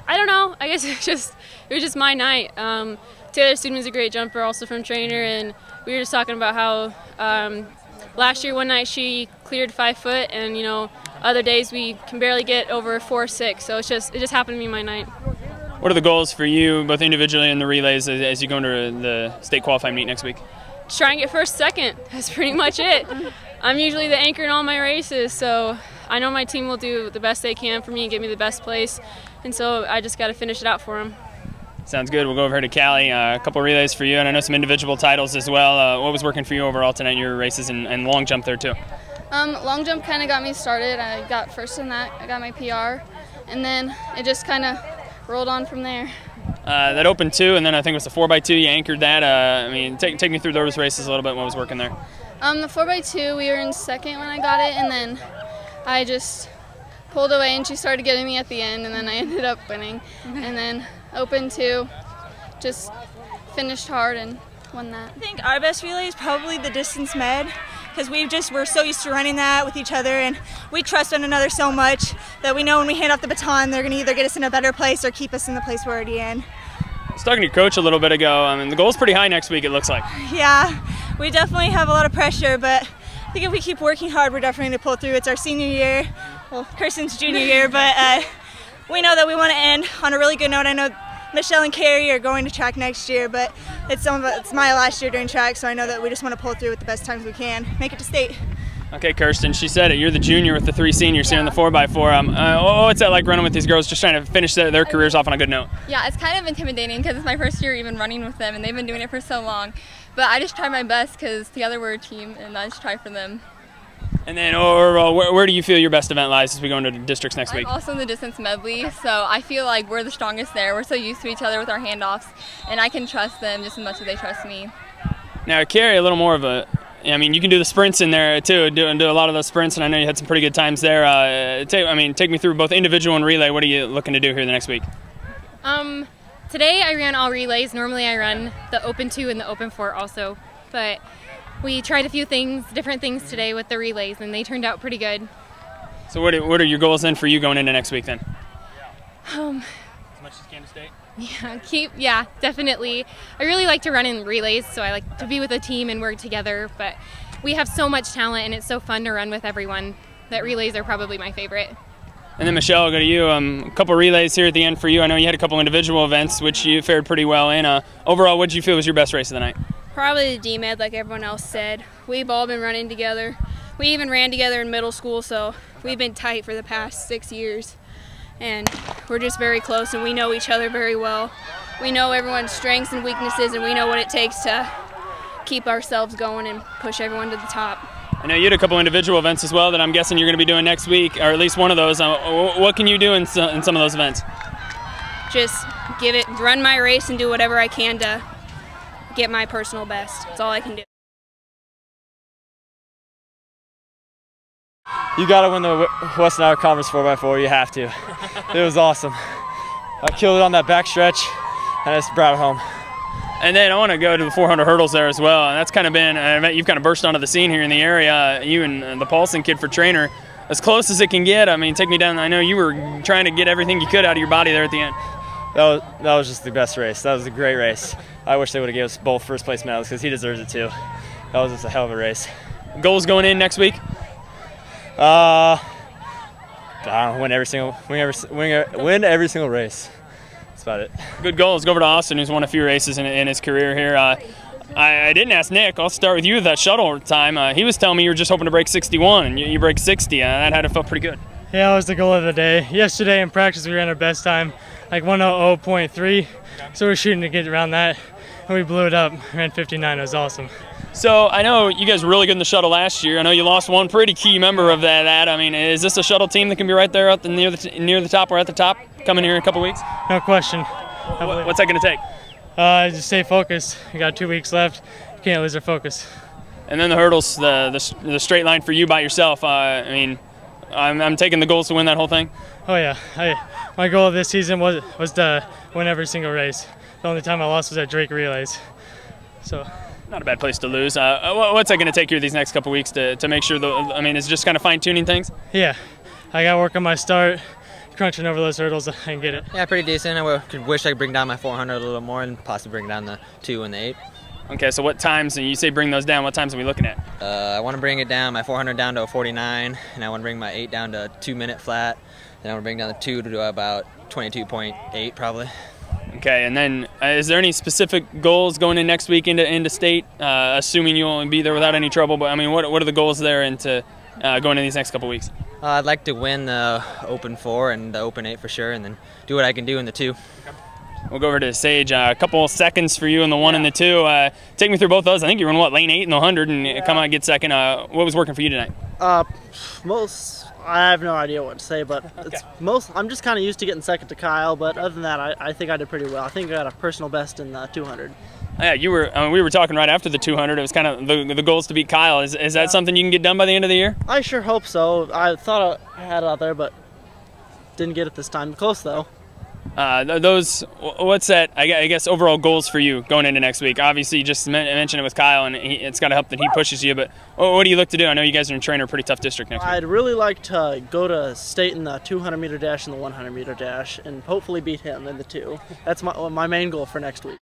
I don't know. I guess it was just my night. Taylor Student is a great jumper, also from Treynor, and we were just talking about how last year one night she cleared 5 foot, and other days we can barely get over 4.6. So it just happened to be my night. What are the goals for you, both individually and the relays, as you go into the state qualifying meet next week? Just try and get first, second. That's pretty much it. I'm usually the anchor in all my races, so I know my team will do the best they can for me and give me the best place, and so I just got to finish it out for them. Sounds good. We'll go over here to Callie. A couple relays for you, and I know some individual titles as well. What was working for you overall tonight in your races, and long jump there too? Long jump kind of got me started. I got first in that. I got my PR, and then it just kind of rolled on from there. That opened 2, and then I think it was the 4x2. You anchored that. I mean, take me through those races a little bit. What was working there? The 4x2, we were in second when I got it, and then I just pulled away, and she started getting me at the end, and then I ended up winning. And then open 2, just finished hard and won that. I think our best relay is probably the distance med, because we're so used to running that with each other, and we trust one another so much that we know when we hand off the baton, they're going to either get us in a better place or keep us in the place we're already in. I was talking to your coach a little bit ago. I mean, the goal's pretty high next week, it looks like. Yeah, we definitely have a lot of pressure, but I think if we keep working hard, we're definitely going to pull through. It's our senior year, well, Kirsten's junior year, but we know that we want to end on a really good note. I know Michelle and Kari are going to track next year, but it's my last year doing track, so I know that we just want to pull through with the best times we can, make it to state. Okay, Kirsten, she said it. You're the junior with the 3 seniors here in the 4x4. What's that like running with these girls, just trying to finish their careers off on a good note? Yeah, it's kind of intimidating because it's my first year even running with them, and they've been doing it for so long. But I just try my best because together we're a team, and I just try for them. And then overall, where do you feel your best event lies as we go into districts next week? I'm also in the distance medley, so I feel like we're the strongest there. We're so used to each other with our handoffs, and I can trust them just as much as they trust me. Now, Kari, a little more of a, I mean, you can do the sprints in there too, do a lot of those sprints, and I know you had some pretty good times there. Take me through both individual and relay. What are you looking to do here the next week? Today I ran all relays. Normally I run the open 2 and the open 4 also, but we tried a few different things today with the relays, and they turned out pretty good. So what are your goals then for you going into next week then? As much as you can to state? Yeah, definitely. I really like to run in relays, so I like to be with a team and work together, but we have so much talent and it's so fun to run with everyone that relays are probably my favorite. And then Michelle, I'll go to you. A couple relays here at the end for you. I know you had a couple individual events, which you fared pretty well in. Overall, what did you feel was your best race of the night? Probably the D-Med, like everyone else said. We've all been running together. We even ran together in middle school, so we've been tight for the past 6 years. And we're just very close, and we know each other very well. We know everyone's strengths and weaknesses, and we know what it takes to keep ourselves going and push everyone to the top. I know you had a couple individual events as well that I'm guessing you're going to be doing next week, or at least one of those. What can you do in some of those events? Just run my race and do whatever I can to get my personal best. That's all I can do. You got to win the Western Iowa Conference 4x4. You have to. It was awesome. I killed it on that back stretch, and I just brought it home. And then I want to go to the 400 hurdles there as well. And that's kind of been an event you've kind of burst onto the scene here in the area. You and the Paulson kid for Treynor, as close as it can get. I mean, take me down. I know you were trying to get everything you could out of your body there at the end. That was just the best race. That was a great race. I wish they would have given us both first place medals because he deserves it too. That was just a hell of a race. Goals going in next week? I don't know, win every single race. That's about it. Good goal. Let's go over to Austin, who's won a few races in his career here. I didn't ask Nick. I'll start with you with that shuttle time. He was telling me you were just hoping to break 61, and you break 60. That had to feel pretty good. Yeah, that was the goal of the day. Yesterday in practice we ran our best time, like 1:00.3, so we're shooting to get around that, and we blew it up. Ran 59. It was awesome. So I know you guys were really good in the shuttle last year. I know you lost one pretty key member of that. I mean, is this a shuttle team that can be right there near the top or at the top coming here in a couple weeks? No question. What's that going to take? Just stay focused. We got 2 weeks left. You can't lose our focus. And then the hurdles, the straight line for you by yourself. I mean, I'm taking the goals to win that whole thing. Oh yeah, my goal this season was to win every single race. The only time I lost was at Drake Relays. So. Not a bad place to lose. What's that going to take you these next couple weeks to make sure, I mean, is it just kind of fine-tuning things? Yeah. I got to work on my start, crunching over those hurdles and get it. Yeah, pretty decent. Could wish I could bring down my 400 a little more and possibly bring down the 2 and the 8. Okay, so what times, and you say bring those down, what times are we looking at? I want to bring it down, my 400 down to a 49, and I want to bring my 8 down to a 2-minute flat, and I want to bring down the 2 to about 22.8 probably. Okay, and then is there any specific goals going in next week into state, assuming you'll only be there without any trouble? But I mean, what are the goals there into going into these next couple weeks? I'd like to win the Open 4 and the Open 8 for sure, and then do what I can do in the 2. We'll go over to Sage. A couple seconds for you in the 1 and the 2. Take me through both those. I think you were in lane 8 in the 100 and come out and get second. What was working for you tonight? I have no idea what to say, but I'm just kind of used to getting second to Kyle. But other than that, I think I did pretty well. I think I got a personal best in the 200. Yeah, you were. We were talking right after the 200. It was kind of the goals to beat Kyle. Is that something you can get done by the end of the year? I sure hope so. I thought I had it out there, but didn't get it this time. Close though. What's that? I guess overall goals for you going into next week. Obviously, you just mentioned it with Kyle, and it's got to help that he pushes you. But what do you look to do? I know you guys are in Treynor, pretty tough district next week. I'd really like to go to state in the 200-meter dash and the 100-meter dash, and hopefully beat him in the 2. That's my main goal for next week.